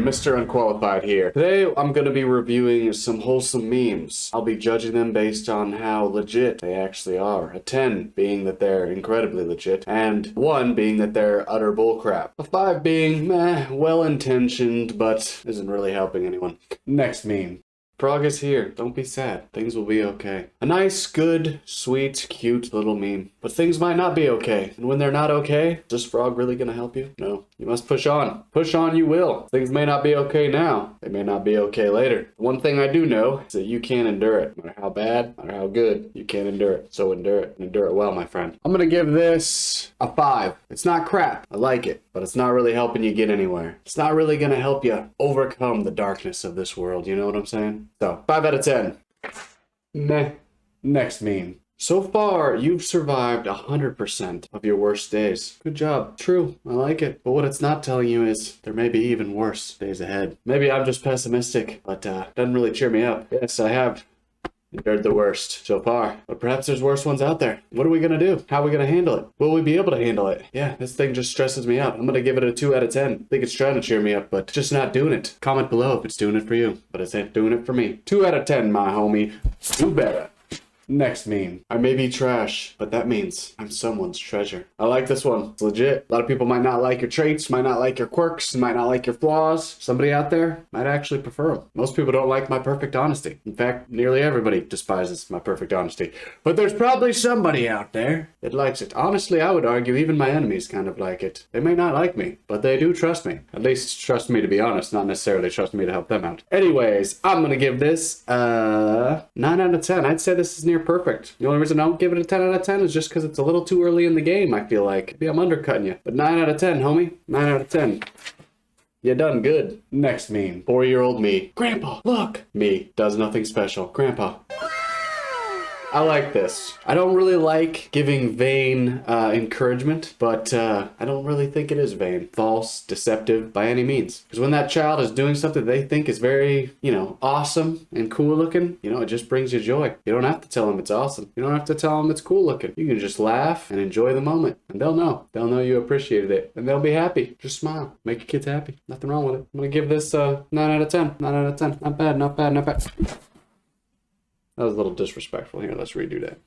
Mr. Unqualified here. Today, I'm gonna be reviewing some wholesome memes. I'll be judging them based on how legit they actually are. A 10 being that they're incredibly legit, and 1 being that they're utter bullcrap. A 5 being, meh, well-intentioned, but isn't really helping anyone. Next meme. Prague is here. Don't be sad. Things will be okay. A nice, good, sweet, cute little meme. But things might not be okay. And when they're not okay, is this frog really gonna help you? No. You must push on. Push on you will. Things may not be okay now. They may not be okay later. One thing I do know is that you can't endure it. No matter how bad, no matter how good, you can't endure it. So endure it. And endure it well, my friend. I'm gonna give this a 5. It's not crap. I like it. But it's not really helping you get anywhere. It's not really gonna help you overcome the darkness of this world. You know what I'm saying? So, 5 out of 10. Meh. Next meme. So far, you've survived 100% of your worst days. Good job. True. I like it. But what it's not telling you is there may be even worse days ahead. Maybe I'm just pessimistic, but doesn't really cheer me up. Yes, I have endured the worst so far, but perhaps there's worse ones out there. What are we gonna do? How are we gonna handle it? Will we be able to handle it? Yeah, this thing just stresses me out. I'm gonna give it a 2 out of 10. I think it's trying to cheer me up, but just not doing it. Comment below if it's doing it for you, but it's ain't doing it for me. 2 out of 10, my homie. Do better. Next meme. I may be trash, but that means I'm someone's treasure. I like this one. It's legit. A lot of people might not like your traits, might not like your quirks, might not like your flaws. Somebody out there might actually prefer them. Most people don't like my perfect honesty. In fact, nearly everybody despises my perfect honesty. But there's probably somebody out there that likes it. Honestly, I would argue even my enemies kind of like it. They may not like me, but they do trust me. At least trust me to be honest, not necessarily trust me to help them out. Anyways, I'm gonna give this 9 out of 10. I'd say this is near perfect. The only reason I don't give it a 10 out of 10 is just because it's a little too early in the game, I feel like. Maybe I'm undercutting you. But 9 out of 10, homie. 9 out of 10. You done good. Next meme. 4-year-old me. Grandpa, look. Me. Does nothing special. Grandpa. I like this. I don't really like giving vain encouragement, but I don't really think it is vain, false, deceptive by any means. Because when that child is doing something they think is very, awesome and cool looking, it just brings you joy. You don't have to tell them it's awesome. You don't have to tell them it's cool looking. You can just laugh and enjoy the moment. And they'll know. They'll know you appreciated it. And they'll be happy. Just smile. Make your kids happy. Nothing wrong with it. I'm going to give this 9 out of 10. 9 out of 10. Not bad, not bad, not bad. That was a little disrespectful. Here, let's redo that.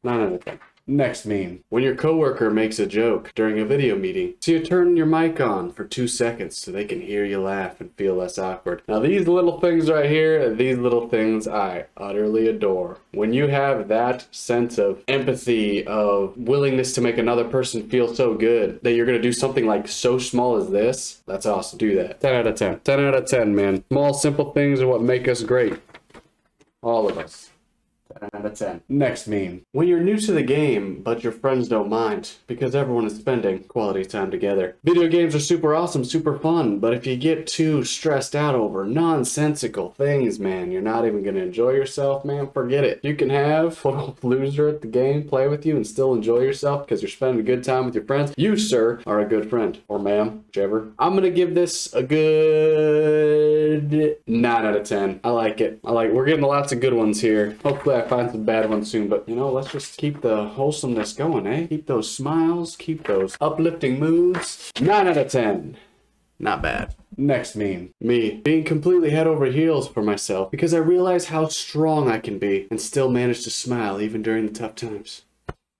9 out of 10. Next meme. When your coworker makes a joke during a video meeting, so you turn your mic on for 2 seconds so they can hear you laugh and feel less awkward. Now these little things right here, these little things I utterly adore. When you have that sense of empathy, of willingness to make another person feel so good that you're going to do something like so small as this, that's awesome. Do that. 10 out of 10. 10 out of 10, man. Small, simple things are what make us great. All of us. 10 out of 10. Next meme. When you're new to the game, but your friends don't mind, because everyone is spending quality time together. Video games are super awesome, super fun, but if you get too stressed out over nonsensical things, man, you're not even gonna enjoy yourself, man, forget it. You can have a loser at the game play with you and still enjoy yourself because you're spending a good time with your friends. You, sir, are a good friend. Or ma'am, whichever. I'm gonna give this a good 9 out of 10. I like it. We're getting lots of good ones here. Hopefully I find some bad ones soon, but let's just keep the wholesomeness going, eh? Keep those smiles, keep those uplifting moods. 9 out of 10. Not bad. Next meme. Me being completely head over heels for myself because I realize how strong I can be and still manage to smile even during the tough times.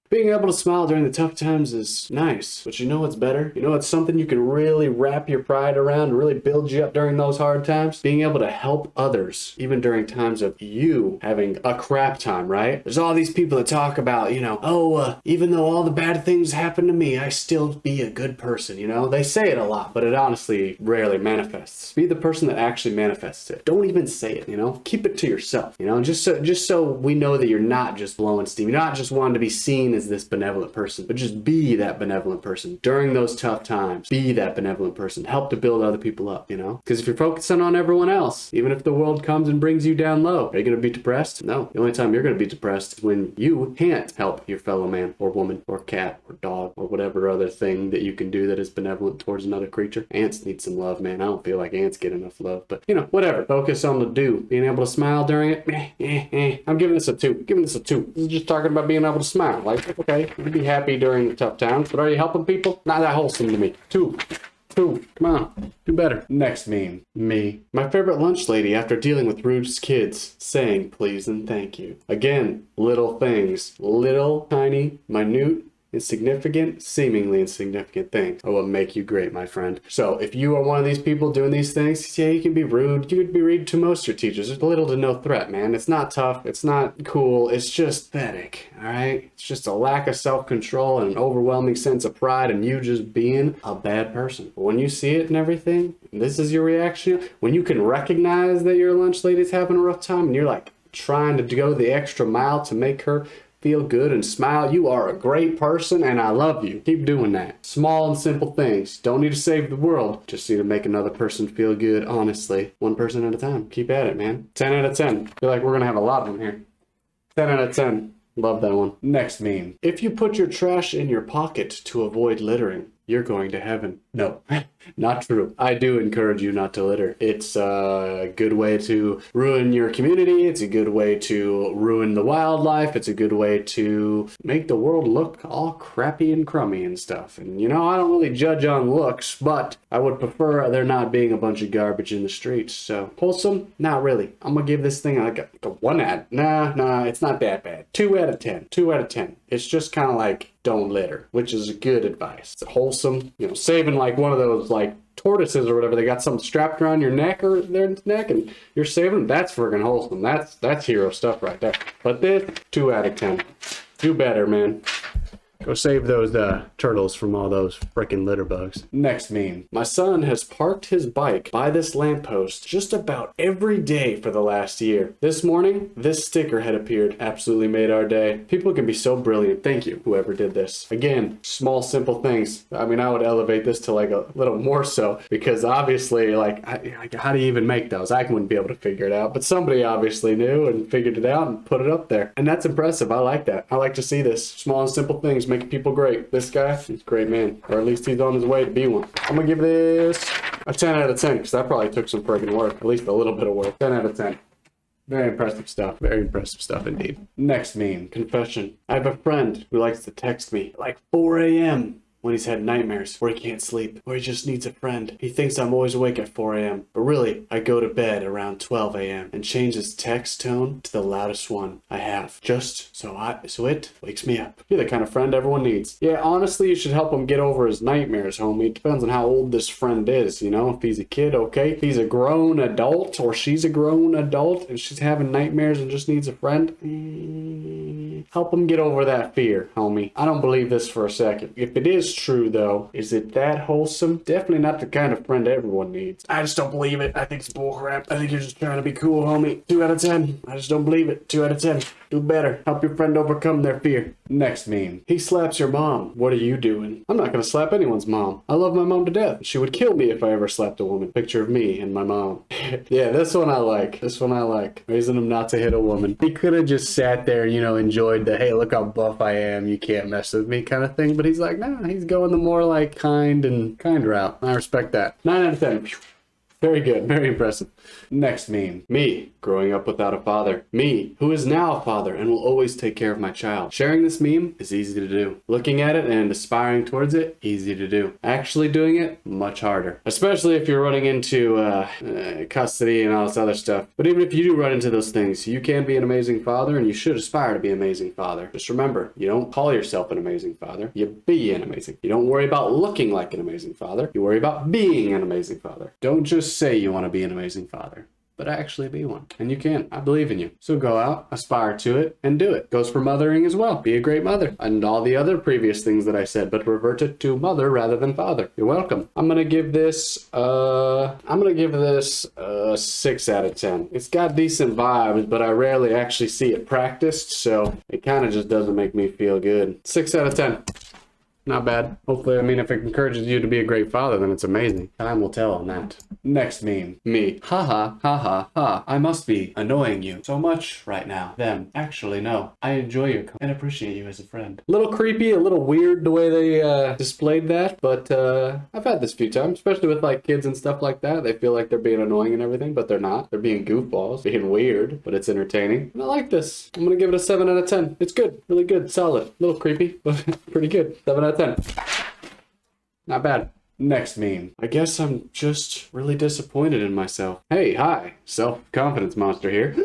Being able to smile during the tough times is nice, but you know what's better? It's something you can really wrap your pride around, really build you up during those hard times. Being able to help others, even during times of you having a crap time, right? There's all these people that talk about, even though all the bad things happen to me, I still be a good person, They say it a lot, but it honestly rarely manifests. Be the person that actually manifests it. Don't even say it, Keep it to yourself, just so we know that you're not just blowing steam. You're not just wanting to be seen as this benevolent person, but just be that benevolent person during those tough times. Be that benevolent person. Help to build other people up, Because if you're focusing on everyone else, even if the world comes and brings you down low, are you going to be depressed? No. The only time you're going to be depressed is when you can't help your fellow man or woman or cat or dog or whatever other thing that you can do that is benevolent towards another creature. Ants need some love, man. I don't feel like ants get enough love, but whatever. Focus on the do. Being able to smile during it. I'm giving this a 2. Giving this a 2. This is just talking about being able to smile. Okay, you can be happy during the tough times, but are you helping people? Not that wholesome to me. 2. 2. Come on. Do better. Next meme. Me. My favorite lunch lady after dealing with rude kids, saying please and thank you. Again, little things. Little, tiny, minute, insignificant, seemingly insignificant things are what make you great, my friend. So if you are one of these people doing these things, yeah, you can be rude. You could be rude to most of your teachers. There's little to no threat, man. It's not tough. It's not cool. It's just pathetic, all right? It's just a lack of self-control and an overwhelming sense of pride and you just being a bad person. But when you see it and everything, and this is your reaction, when you can recognize that your lunch lady's having a rough time and you're like trying to go the extra mile to make her feel good and smile, you are a great person and I love you. Keep doing that. Small and simple things. Don't need to save the world. Just need to make another person feel good, honestly. One person at a time. Keep at it, man. 10 out of 10. Feel like we're gonna have a lot of them here. 10 out of 10. Love that one. Next meme. If you put your trash in your pocket to avoid littering, you're going to heaven. No, not true. I do encourage you not to litter. It's a good way to ruin your community. It's a good way to ruin the wildlife. It's a good way to make the world look all crappy and crummy and stuff. And you know, I don't really judge on looks, but I would prefer there not being a bunch of garbage in the streets. So wholesome? Not really. I'm gonna give this thing like a 1 out. Nah, it's not that bad. 2 out of 10. 2 out of 10. It's just kind of like don't litter, which is good advice. It's wholesome, you know, saving like one of those like tortoises or whatever. They got something strapped around your neck or their neck and you're saving them. That's friggin' wholesome. That's hero stuff right there. But this, 2 out of 10. Do better, man. Go save those turtles from all those frickin' litter bugs. Next meme. My son has parked his bike by this lamppost just about every day for the last year. This morning, this sticker had appeared. Absolutely made our day. People can be so brilliant. Thank you, whoever did this. Again, small, simple things. I mean, I would elevate this to like a little more so because obviously, like, how do you even make those? I wouldn't be able to figure it out, but somebody obviously knew and figured it out and put it up there. And that's impressive. I like that. I like to see this. Small and simple things making people great. This guy, he's a great man. Or at least he's on his way to be one. I'm gonna give this a 10 out of 10 because that probably took some friggin' work. At least a little bit of work. 10 out of 10. Very impressive stuff. Very impressive stuff indeed. Next meme. Confession. I have a friend who likes to text me at like 4 a.m. when he's had nightmares, or he can't sleep, or he just needs a friend. He thinks I'm always awake at 4 a.m., but really, I go to bed around 12 a.m. and change his text tone to the loudest one I have, just so it wakes me up. You're the kind of friend everyone needs. Yeah, honestly, you should help him get over his nightmares, homie. It depends on how old this friend is, you know? If he's a kid, okay. If he's a grown adult, or she's a grown adult, and she's having nightmares and just needs a friend, help him get over that fear, homie. I don't believe this for a second. If it is true though, is it that wholesome? Definitely not the kind of friend everyone needs. I just don't believe it. I think it's bullcrap. I think you're just trying to be cool, homie. 2 out of 10. I just don't believe it. 2 out of 10. Do better. Help your friend overcome their fear. Next meme. He slaps your mom. What are you doing? I'm not gonna slap anyone's mom. I love my mom to death. She would kill me if I ever slapped a woman. Picture of me and my mom. Yeah, this one I like. This one I like. Raising him not to hit a woman. He could have just sat there, you know, enjoyed the, hey, look how buff I am. You can't mess with me kind of thing. But he's like, nah, he's going the more like kind route. I respect that. 9 out of 10. Very good. Very impressive. Next meme. Me, growing up without a father. Me, who is now a father and will always take care of my child. Sharing this meme is easy to do. Looking at it and aspiring towards it, easy to do. Actually doing it, much harder. Especially if you're running into custody and all this other stuff. But even if you do run into those things, you can be an amazing father and you should aspire to be an amazing father. Just remember, you don't call yourself an amazing father. You be an amazing. You don't worry about looking like an amazing father. You worry about being an amazing father. Don't just say you want to be an amazing father, but actually be one. And you can. I believe in you. So go out, aspire to it, and do it. Goes for mothering as well. Be a great mother. And all the other previous things that I said, but revert it to mother rather than father. You're welcome. I'm gonna give this a 6 out of 10. It's got decent vibes, but I rarely actually see it practiced, so it kind of just doesn't make me feel good. 6 out of 10. Not bad. Hopefully, I mean, if it encourages you to be a great father, then it's amazing. Time will tell on that. Next meme. Me. Ha ha, ha ha, ha. I must be annoying you so much right now. Them. Actually, no. I enjoy you and appreciate you as a friend. A little creepy, a little weird the way they displayed that, but I've had this a few times, especially with like kids and stuff like that. They feel like they're being annoying and everything, but they're not. They're being goofballs, being weird, but it's entertaining. And I like this. I'm gonna give it a 7 out of 10. It's good. Really good. Solid. A little creepy, but pretty good. 7 out of 10. Not bad. Next meme. I guess I'm just really disappointed in myself. Hey, hi. Self-confidence monster here.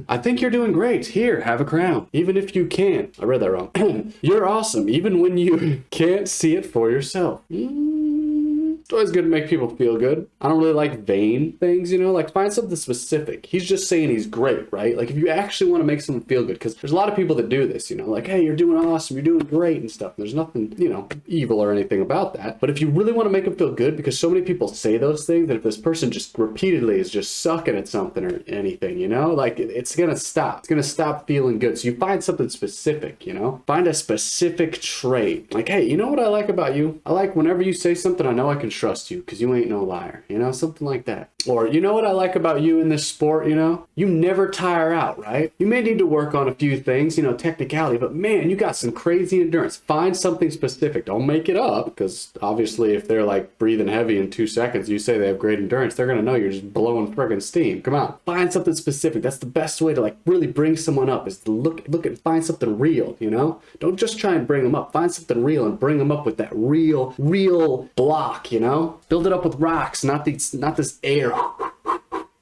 I think you're doing great. Here, have a crown. Even if you can't. I read that wrong. You're awesome, even when you can't see it for yourself. It's always good to make people feel good. I don't really like vain things, you know, like find something specific. He's just saying he's great, right? Like if you actually want to make someone feel good, because there's a lot of people that do this, you know, like, hey, you're doing awesome, you're doing great and stuff. There's nothing, you know, evil or anything about that. But if you really want to make them feel good, because so many people say those things, that if this person just repeatedly is just sucking at something or anything, you know, like it's going to stop. It's going to stop feeling good. So you find something specific, you know, find a specific trait. Like, hey, you know what I like about you? I like whenever you say something, I know I can trust you because you ain't no liar, you know, something like that. Or, you know what I like about you in this sport, you know, you never tire out, right? You may need to work on a few things, you know, technicality, but man, you got some crazy endurance. Find something specific. Don't make it up, because obviously if they're like breathing heavy in 2 seconds, you say they have great endurance, they're gonna know you're just blowing friggin' steam. Come on, find something specific. That's the best way to like really bring someone up, is to look and find something real, you know? Don't just try and bring them up. Find something real and bring them up with that real block, you know? Build it up with rocks, not this air.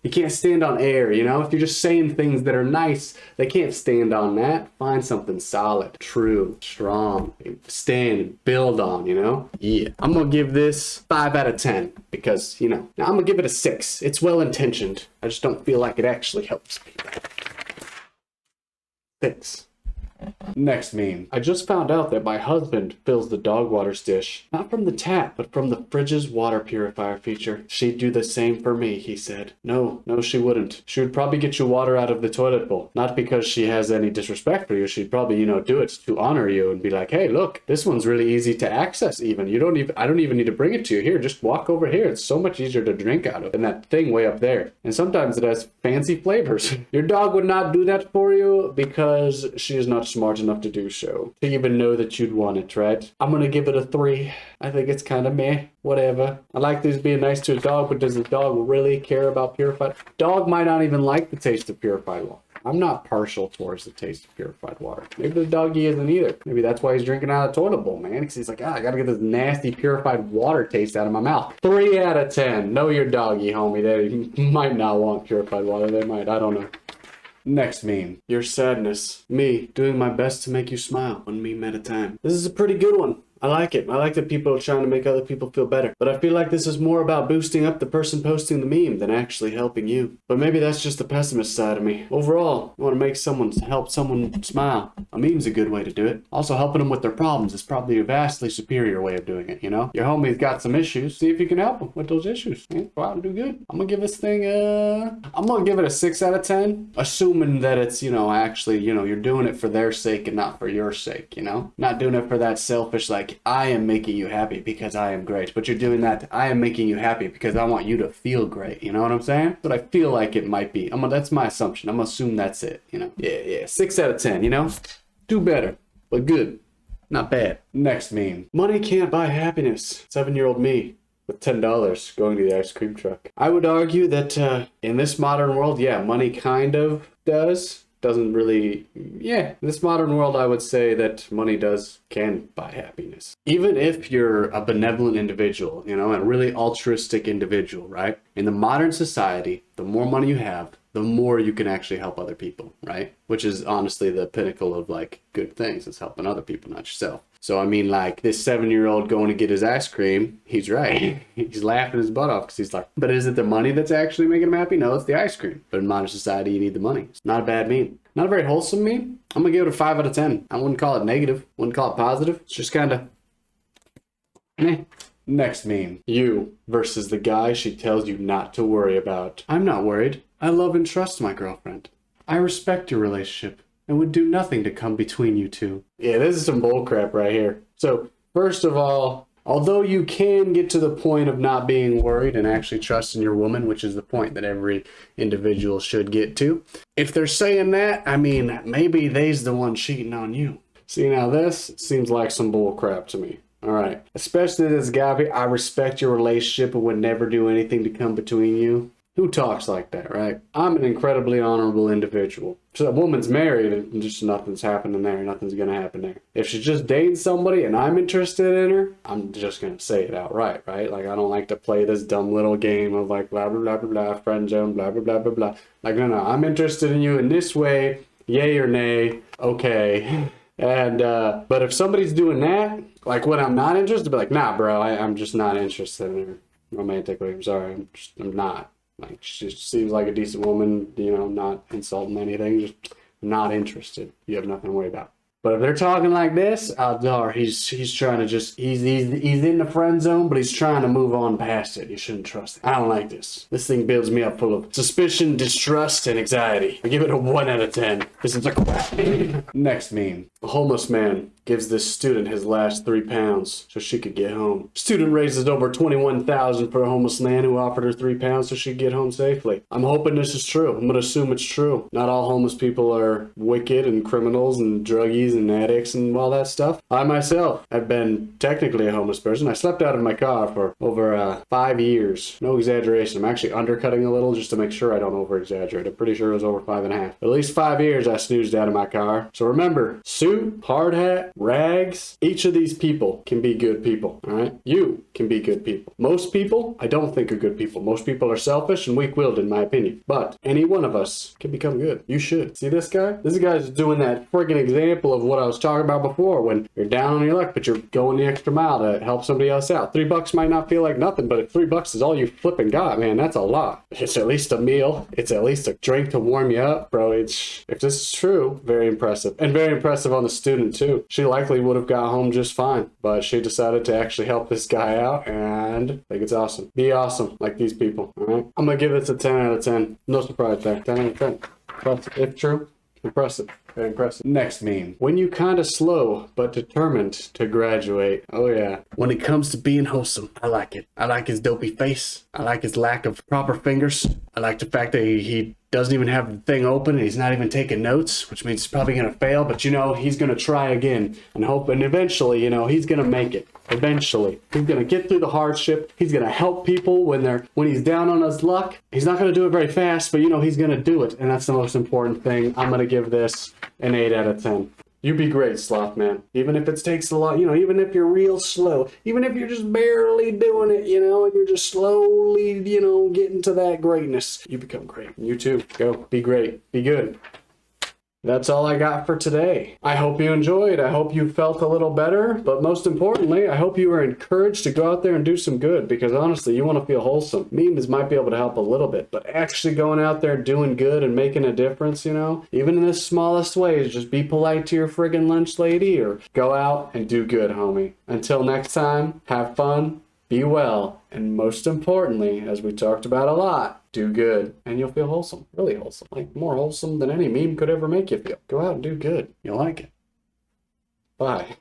You can't stand on air, you know? If you're just saying things that are nice, they can't stand on that. Find something solid, true, strong, stand and build on, you know? Yeah. I'm gonna give this 5 out of 10 because, you know, now I'm gonna give it a 6. It's well-intentioned. I just don't feel like it actually helps people. 6. Next meme. I just found out that my husband fills the dog water's dish, not from the tap, but from the fridge's water purifier feature. She'd do the same for me, he said. No, she wouldn't. She would probably get you water out of the toilet bowl. Not because she has any disrespect for you. She'd probably, you know, do it to honor you and be like, hey, look, this one's really easy to access even. I don't even need to bring it to you. Here, just walk over here. It's so much easier to drink out of than that thing way up there. And sometimes it has fancy flavors. Your dog would not do that for you because she is not smart enough to do so, to even know that you'd want it, right? I'm gonna give it a 3. I think it's kind of meh, whatever. I like this being nice to a dog, but does the dog really care about purified? Dog might not even like the taste of purified water. I'm not partial towards the taste of purified water. Maybe the doggy isn't either. Maybe that's why he's drinking out of the toilet bowl, man. Because he's like, I gotta get this nasty purified water taste out of my mouth. 3 out of 10. Know your doggy, homie. They might not want purified water. They might. I don't know. Next meme. Your sadness. Me, doing my best to make you smile, 1 meme at a time. This is a pretty good one. I like it. I like that people are trying to make other people feel better. But I feel like this is more about boosting up the person posting the meme than actually helping you. But maybe that's just the pessimist side of me. Overall, I want to help someone smile. A meme's a good way to do it. Also, helping them with their problems is probably a vastly superior way of doing it, you know? Your homie's got some issues. See if you can help them with those issues. Yeah, go out and do good. I'm gonna give this thing I'm gonna give it a 6 out of 10. Assuming that it's, you know, actually, you know, you're doing it for their sake and not for your sake, you know? Not doing it for that selfish, like, I am making you happy because I am great, but you're doing that I am making you happy because I want you to feel great, you know what I'm saying? But I feel like it might be. That's my assumption. I'm gonna assume that's it, you know? Yeah, 6 out of 10, you know? Do better, but good, not bad. Next meme. Money can't buy happiness. 7-year-old me with $10 going to the ice cream truck. I would argue that in this modern world, yeah, money kind of doesn't really, yeah, in this modern world, I would say that money can buy happiness. Even if you're a benevolent individual, you know, a really altruistic individual, right? In the modern society, the more money you have, the more you can actually help other people, right? Which is honestly the pinnacle of like good things. It's helping other people, not yourself. So I mean, like this 7-year-old going to get his ice cream, he's right. He's laughing his butt off because he's like, but is it the money that's actually making him happy? No, it's the ice cream. But in modern society, you need the money. It's not a bad meme. Not a very wholesome meme. I'm gonna give it a 5 out of 10. I wouldn't call it negative. Wouldn't call it positive. It's just kind of meh. Next meme. You versus the guy she tells you not to worry about. I'm not worried. I love and trust my girlfriend. I respect your relationship and would do nothing to come between you two. Yeah, this is some bullcrap right here. So, first of all, although you can get to the point of not being worried and actually trusting your woman, which is the point that every individual should get to, if they're saying that, I mean, maybe they's the one cheating on you. See, now this seems like some bullcrap to me. All right. Especially this guy, I respect your relationship and would never do anything to come between you. Who talks like that, right? I'm an incredibly honorable individual. So a woman's married and just nothing's happening there. Nothing's going to happen there. If she's just dating somebody and I'm interested in her, I'm just going to say it outright, right? Like, I don't like to play this dumb little game of like, blah, blah, blah, blah, blah, friend zone, blah, blah, blah, blah, blah. Like, no, I'm interested in you in this way. Yay or nay. Okay. And, but if somebody's doing that, like when I'm not interested, be like, nah, bro, I'm just not interested in her romantically. I'm sorry. I'm not. Like, she just seems like a decent woman, you know, not insulting anything, just not interested. You have nothing to worry about. But if they're talking like this, he's trying to just, he's in the friend zone, but he's trying to move on past it. You shouldn't trust it. I don't like this. This thing builds me up full of suspicion, distrust, and anxiety. I give it a 1 out of 10. This is a crap. Next meme. A homeless man gives this student his last £3 so she could get home. Student raises over $21,000 for a homeless man who offered her £3 so she could get home safely. I'm hoping this is true. I'm gonna assume it's true. Not all homeless people are wicked and criminals and druggies and addicts and all that stuff. I myself have been technically a homeless person. I slept out of my car for over 5 years. No exaggeration. I'm actually undercutting a little just to make sure I don't over exaggerate. I'm pretty sure it was over 5.5. At least 5 years I snoozed out of my car. So remember, suit, hard hat, rags, each of these people can be good people, all right? You can be good people. Most people, I don't think are good people. Most people are selfish and weak-willed, in my opinion. But any one of us can become good. You should. See this guy? This guy's doing that friggin' example of what I was talking about before, when you're down on your luck, but you're going the extra mile to help somebody else out. $3 might not feel like nothing, but if $3 is all you flipping got, man, that's a lot. It's at least a meal. It's at least a drink to warm you up, bro. If this is true, very impressive. And very impressive on the student, too. She likely would have got home just fine, but she decided to actually help this guy out, and I think it's awesome. Be awesome like these people, all right? I'm gonna give this a 10 out of 10. No surprise there. 10 out of 10. But if true, impressive. Very impressive. Next meme. When you kinda slow, but determined to graduate. Oh yeah. When it comes to being wholesome, I like it. I like his dopey face. I like his lack of proper fingers. I like the fact that he doesn't even have the thing open and he's not even taking notes, which means he's probably gonna fail, but you know, he's gonna try again and hope, and eventually, you know, he's gonna make it. Eventually. He's gonna get through the hardship. He's gonna help people when he's down on his luck. He's not gonna do it very fast, but you know, he's gonna do it. And that's the most important thing. I'm gonna give this an 8 out of 10. You be great, sloth man. Even if it takes a lot, you know, even if you're real slow, even if you're just barely doing it, you know, and you're just slowly, you know, getting to that greatness, you become great. You too. Go. Be great. Be good. That's all I got for today. I hope you enjoyed. I hope you felt a little better. But most importantly, I hope you were encouraged to go out there and do some good. Because honestly, you want to feel wholesome. Memes might be able to help a little bit. But actually going out there doing good and making a difference, you know, even in the smallest ways, just be polite to your friggin' lunch lady or go out and do good, homie. Until next time, have fun, be well, and most importantly, as we talked about a lot, do good, and you'll feel wholesome. Really wholesome. Like, more wholesome than any meme could ever make you feel. Go out and do good. You'll like it. Bye.